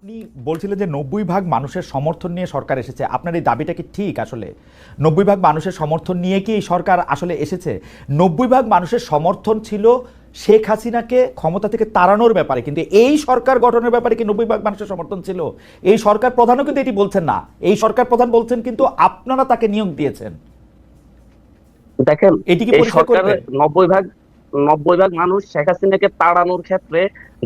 আপনি বলছিলেন যে 90% মানুষের সমর্থন নিয়ে সরকার এসেছে। আপনার এই দাবিটা কি ঠিক? আসলে 90% মানুষের সমর্থন নিয়ে কি এই সরকার আসলে এসেছে? 90% মানুষের সমর্থন ছিল শেখ হাসিনাকে ক্ষমতা থেকে তাড়ানোর ব্যাপারে, কিন্তু এই সরকার গঠনের ব্যাপারে কি 90% মানুষের সমর্থন ছিল? এই সরকার প্রধানও কিন্তু এটি বলছেন না। এই সরকার প্রধান বলছেন কিন্তু আপনারা তাকে নিয়োগ দিয়েছেন। দেখেন, এটি কি এই পরিষ্কার সরকারের করবেন? 90 ভাগ মানুষ শেখ হাসিনাকে তাড়ানোর ক্ষেত্রে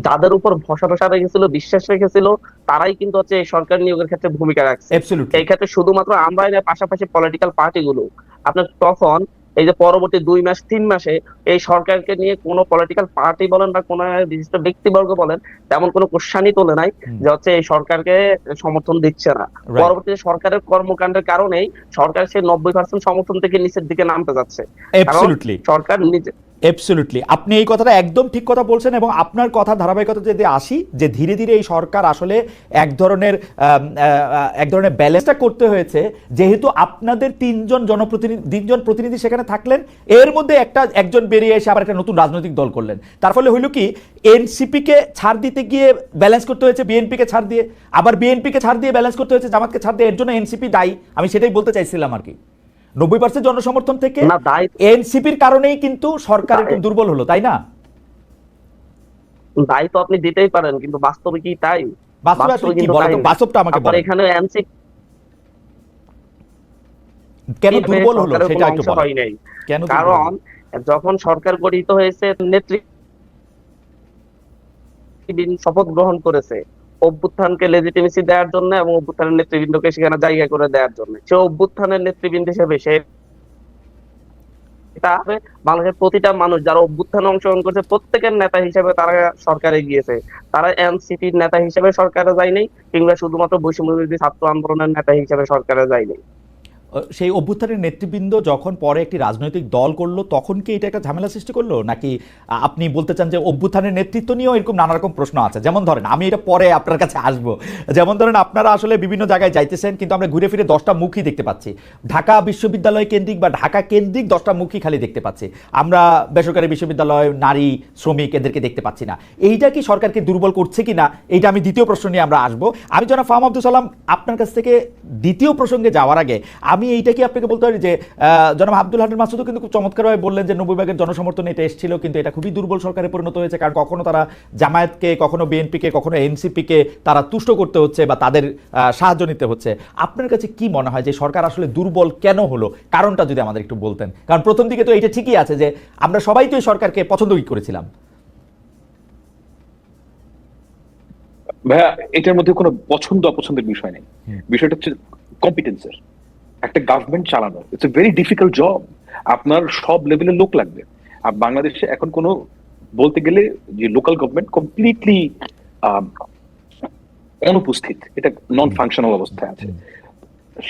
যাদের উপর ভরসা রেখেছিল, বিশ্বাস রেখেছিল, তারাই কিন্তু হচ্ছে এই সরকার নিয়োগের ক্ষেত্রে ভূমিকা রাখছে। অ্যাবসলিউটলি। এই ক্ষেত্রে শুধুমাত্র আমরাই না, পাশাপাশি পলিটিক্যাল পার্টিগুলো। আপনার তখন এই যে পরবর্তী 2 মাস 3 মাসে এই সরকারকে নিয়ে কোনো পলিটিক্যাল পার্টি বলেন বা কোনো বিশিষ্ট ব্যক্তিবর্গ বলেন, তেমন কোনো কোশ্চানই তোলে নাই যে হচ্ছে এই সরকারকে সমর্থন দিচ্ছে না। রাইট। পরবর্তীতে সরকারের কর্মকাণ্ডের কারণেই সরকার সেই 90% সমর্থন থেকে নিচের দিকে নামতে যাচ্ছে। কারণ অ্যাবসলিউটলি। সরকার নিজে অ্যাবসলিউটলি, আপনি এই কথাটা একদম ঠিক কথা বলছেন। এবং আপনার কথা ধারাবাহিকতা যদি আসি যে ধীরে ধীরে এই সরকার আসলে এক ধরনের ব্যালেন্সটা করতে হয়েছে, যেহেতু আপনাদের তিনজন প্রতিনিধি সেখানে থাকলেন, এর মধ্যে একজন বেরিয়ে এসে আবার একটা নতুন রাজনৈতিক দল করলেন। তার ফলে হইল কি, এনসিপিকে ছাড় দিতে গিয়ে ব্যালেন্স করতে হয়েছে বিএনপিকে ছাড় দিয়ে, আবার বিএনপিকে ছাড় দিয়ে ব্যালেন্স করতে হয়েছে জামাতকে ছাড় দিয়ে। এর জন্য এনসিপি দায়ী। আমি সেটাই বলতে চাইছিলাম আর কি। 90% জনসমর্থন থেকে না দায় এনসিপির কারণেই কিন্তু সরকার এরকম দুর্বল হলো, তাই না? দায় তো আপনি দিতেই পারেন, কিন্তু বাস্তবে কি তাই? বাস্তবে আসলে বাস্তবে কি কিন্তু বলেন তাই তো, না। বাস্তবটা আমাকে আপনার বলেন। এখানে কেন দুর্বল হলো সরকারের সেটা কোনো একটু অংশ বলেন। হয় নাই। কেন দুর্বল কারণ হলো? যখন সরকার গঠিত হয়েছে, নেতৃবৃন্দ শপথ গ্রহণ করেছে অভ্যুত্থানকে লেজিটিমেসি দেওয়ার জন্য এবং অভ্যুত্থানের নেতৃবৃন্দকে সেখানে জায়গা করে দেওয়ার জন্য। সে অভ্যুত্থানের নেতৃবৃন্দ হিসেবে সে এটা হবে বাংলাদেশের প্রতিটা মানুষ যারা অভ্যুত্থানে অংশগ্রহণ করছে প্রত্যেকের নেতা হিসেবে তারা সরকারে গিয়েছে। তারা এনসিপির নেতা হিসেবে সরকারে যায়নি, কিংবা শুধুমাত্র বৈষম্য বিরোধী ছাত্র আন্দোলনের নেতা হিসেবে সরকারে যায়নি। সেই অভ্যুত্থানের নেতৃবৃন্দ যখন পরে একটি রাজনৈতিক দল করলো, তখন কি এটা একটা ঝামেলা সৃষ্টি করলো, নাকি আপনি বলতে চান যে অভ্যুত্থানের নেতৃত্ব নিয়েও এরকম নানা রকম প্রশ্ন আছে? যেমন ধরেন, আমি এটা পরে আপনার কাছে আসবো। যেমন ধরেন, আপনারা আসলে বিভিন্ন জায়গায় যাইতেছেন, কিন্তু আমরা ঘুরে ফিরে 10টা মুখই দেখতে পাচ্ছি। ঢাকা বিশ্ববিদ্যালয় কেন্দ্রিক বা ঢাকা কেন্দ্রিক 10টা মুখই খালি দেখতে পাচ্ছি। আমরা বেসরকারি বিশ্ববিদ্যালয়, নারী, শ্রমিক এদেরকে দেখতে পাচ্ছি না। এইটা কি সরকারকে দুর্বল করছে কিনা, এইটা আমি দ্বিতীয় প্রশ্ন নিয়ে আমরা আসবো। আমি জনাব ফাহাম আব্দুল সালাম, আপনার কাছ থেকে দ্বিতীয় প্রসঙ্গে যাওয়ার আগে আমি এইটা কি আপনাকে বলতে পারি যে জনাব আব্দুল হান্নান মাসুদও কিন্তু খুব চমৎকারভাবে বললেন যে 90% জনসমর্থন এটা এসেছিল, কিন্তু এটা খুবই দুর্বল সরকারে পরিণত হয়েছে। কারণ কখনো তারা জামায়াতকে, কখনো বিএনপিকে, কখনো এনসিপিকে তারা তুষ্ট করতে হচ্ছে বা তাদের সাহায্য নিতে হচ্ছে। আপনার কাছে কি মনে হয় যে সরকার আসলে দুর্বল কেন হলো? কারণটা যদি আমাদের একটু বলতেন। কারণ প্রথম দিকে তো এটা ঠিকই আছে যে আমরা সবাই তো এই সরকারকে পছন্দই করেছিলাম। ভাইয়া, এটার মধ্যে কোনো পছন্দ অপছন্দের বিষয় নেই। বিষয়টা হচ্ছে কম্পিটেন্সের। একটা গভর্নমেন্ট চালানো it's a very difficult job. আপনার সব লেভেলের লোক লাগবে। আর বাংলাদেশে এখন কোনো বলতে গেলে যে লোকাল গভর্নমেন্ট কমপ্লিটলি অনুপস্থিত, এটা নন ফাংশনাল অবস্থায় আছে।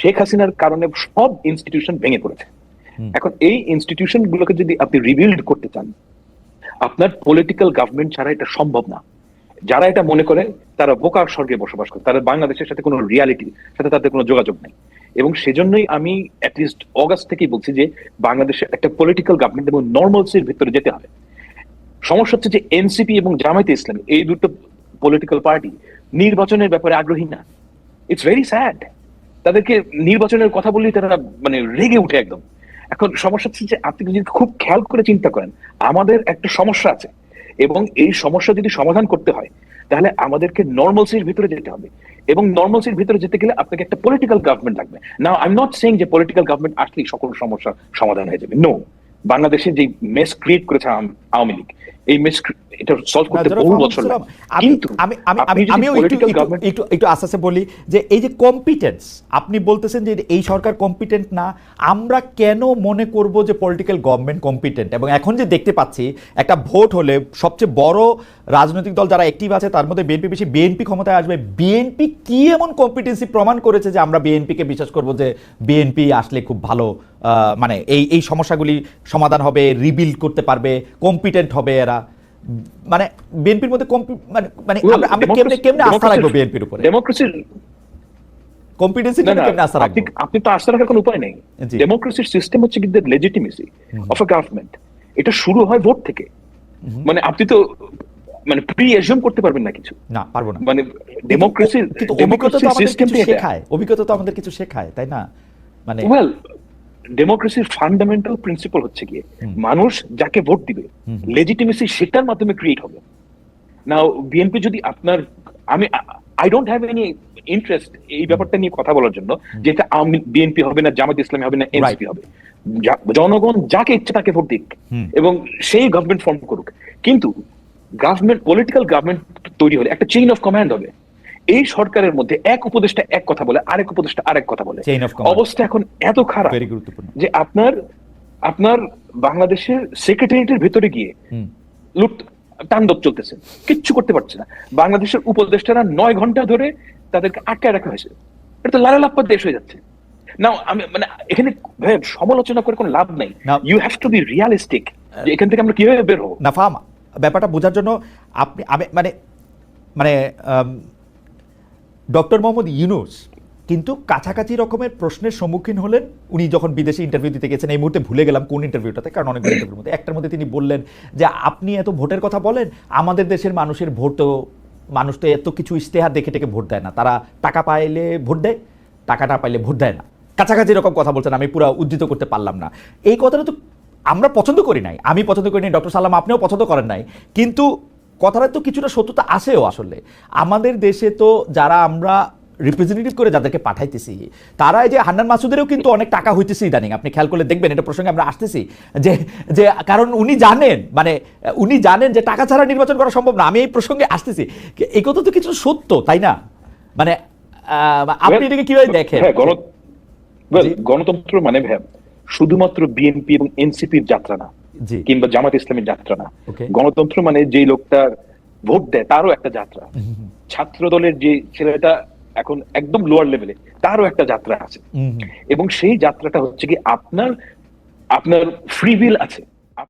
শেখ হাসিনার কারণে সব ইনস্টিটিউশন ভেঙে পড়েছে। এখন এই ইনস্টিটিউশন গুলোকে যদি আপনি রিবিল্ড করতে চান, আপনার পলিটিক্যাল গভর্নমেন্ট ছাড়া এটা সম্ভব না। যারা এটা মনে করে তারা বোকার স্বর্গে বসবাস করে, তারা বাংলাদেশের সাথে কোনো রিয়ালিটির সাথে তাদের কোনো যোগাযোগ নেই। এবং সেজন্যই আমি অ্যাটলিস্ট অগাস্ট থেকেই বলছি যে বাংলাদেশের একটা পলিটিক্যাল গভর্নমেন্ট এবং নর্মালসির ভিতরে যেতে হবে। সমস্যা হচ্ছে যে এনসিপি এবং জামায়াতে ইসলামী এই দুটো পলিটিক্যাল পার্টি নির্বাচনের ব্যাপারে আগ্রহী না। It's very sad. তাদেরকে নির্বাচনের কথা বললেই তারা মানে রেগে উঠে একদম। এখন সমস্যা হচ্ছে যে আপনি যদি খুব খেয়াল করে চিন্তা করেন, আমাদের একটা সমস্যা আছে এবং এই সমস্যা যদি সমাধান করতে হয় তাহলে আমাদেরকে নর্মালসির ভিতরে যেতে হবে। এবং নর্মালসির ভিতরে যেতে গেলে আপনাকে একটা পলিটিক্যাল গভর্নমেন্ট লাগবে। Now I am not saying যে পলিটিক্যাল গভর্নমেন্ট আসলেই সকল সমস্যার সমাধান হয়ে যাবে। নো, বাংলাদেশে যে মেস ক্রিয়েট করেছে আওয়ামী লীগ, এই মেস এটা সলভ করতে বহু বছর লাগে। কিন্তু আমিও একটু আস্তে বলি যে এই যে কম্পিটেন্স, আপনি বলতেছেন যে এই সরকার কম্পিটেন্ট না, আমরা কেন মনে করব যে পলিটিক্যাল গভর্নমেন্ট কম্পিটেন্ট? এবং এখন যে দেখতে পাচ্ছি একটা ভোট হলে সবচেয়ে বড় রাজনৈতিক দল যারা অ্যাক্টিভ আছে তার মধ্যে বিএনপি বেশি, বিএনপি ক্ষমতায় আসবে। বিএনপি কি এমন কম্পিটেন্সি প্রমাণ করেছে যে আমরা বিএনপিকে বিশ্বাস করব যে বিএনপি আসলে খুব ভালো, মানে এই সমস্যাগুলি সমাধান হবে, রিবিল্ড করতে পারবে, কম্পিটেন্ট হবে এরা? মানে বিএনপির মধ্যে মানে আমরা কেমনে আস্থা রাখবো বিএনপির উপরে? ডেমোক্রেসির কম্পিটেন্সি কেমনে আস্থা রাখবো? আপনি তো আস্থা রাখার কোনো উপায় নেই। ডেমোক্রেসির সিস্টেম হচ্ছে কিন্তু লেজিটিমেসি অফ আ গভর্নমেন্ট। এটা শুরু হয় ভোট থেকে। মানে আপনি তো মানে প্রি এজিউম করতে পারবেন না কিছু, না পারবো না। মানে ডেমোক্রেসির কিন্তু অভিজ্ঞতা তো আমাদের সিস্টেম কিছু শেখায়, অভিজ্ঞতা তো আমাদের কিছু শেখায়, তাই না? মানে ওয়েল, ডেমোক্রেসির ফান্ডামেন্টাল প্রিন্সিপাল হচ্ছে গিয়ে মানুষ যাকে ভোট দিবে লেজিটিমেসি সেটার মাধ্যমে ক্রিয়েট হবে। নাও বিএনপি যদি আপনার, আমি I don't have any interest এই ব্যাপারটা নিয়ে কথা বলার জন্য, যেটা বিএনপি হবে না, জামাত ইসলামী হবে না, এনসিপি হবে, জনগণ যাকে ইচ্ছে তাকে ভোট দিক এবং সেই গভর্নমেন্ট ফর্ম করুক। কিন্তু গভর্নমেন্ট, পলিটিক্যাল গভর্নমেন্ট তৈরি হলে একটা চেইন অফ কমান্ড হবে। এই সরকারের মধ্যে এক উপদেষ্টা এক কথা বলে, আরেক উপদেষ্টা আরেক কথা বলে। অবস্থা এখন এত খারাপ যে আপনার বাংলাদেশের সেক্রেটারিয়েটের ভেতরে গিয়ে লুট তাণ্ডব চলতেছে, কিচ্ছু করতে পারছে না। বাংলাদেশের উপদেষ্টারা 9 ঘন্টা ধরে তাদেরকে আটকায় রাখা হয়েছে। এটা তো লালালাপ্পা দেশ হয়ে যাচ্ছে। না আমি মানে এখানে সমালোচনা করে কোনো লাভ নাই। You have to be realistic যে এখান থেকে আমরা কিভাবে বের হবো। না ফাহাম, ব্যাপারটা বোঝার জন্য আপনি আমি মানে মানে ডক্টর মোহাম্মদ ইউনূস কিন্তু কাছাকাছি রকমের প্রশ্নের সম্মুখীন হলেন উনি যখন বিদেশে ইন্টারভিউ দিতে গেছেন। এই মুহূর্তে ভুলে গেলাম কোন ইন্টারভিউটাতে, কারণ অনেক ইন্টারভিউর মধ্যে একটার মধ্যে তিনি বললেন যে আপনি এত ভোটের কথা বলেন, আমাদের দেশের মানুষের মানুষ তো এত কিছু ইশতেহার দেখে টেকে ভোট দেয় না, তারা টাকা পাইলে ভোট দেয়, টাকা না পাইলে ভোট দেয় না। কাছাকাছি এরকম কথা বলছেন, আমি পুরো উদ্ধৃত করতে পারলাম না। এই কথাটা তো আমরা পছন্দ করি নাই, আমি পছন্দ করি নাই, ডক্টর সালাম আপনিও পছন্দ করেন নাই, কিন্তু কথাটা তো কিছুটা সত্যতা আসেও। আসলে আমাদের দেশে তো যারা আমরা রিপ্রেজেন্টেটিভ করে যাদেরকে পাঠাইতেছি, তারা এই যে হান্নান মাসুদেরও কিন্তু অনেক টাকা হইতেছে ইদানিং, আপনি খেয়াল করলে দেখবেন। এটা প্রসঙ্গে আমরা আসতেছি যে যে কারণ উনি জানেন যে টাকা ছাড়া নির্বাচন করা সম্ভব না। আমি এই প্রসঙ্গে আসতেছি, এই কথা তো কিছু সত্য, তাই না? মানে আপনি এটাকে কিভাবে দেখেন? গণতন্ত্র মানে শুধুমাত্র বিএনপি এবং এনসিপির যাত্রা না, কিংবা জামাত ইসলামের যাত্রা না। গণতন্ত্র মানে যে লোকটা ভোট দেয় তারও একটা যাত্রা। ছাত্র দলের যে ছেলেটা এখন একদম লোয়ার লেভেলে, তারও একটা যাত্রা আছে। এবং সেই যাত্রাটা হচ্ছে কি আপনার ফ্রি উইল আছে,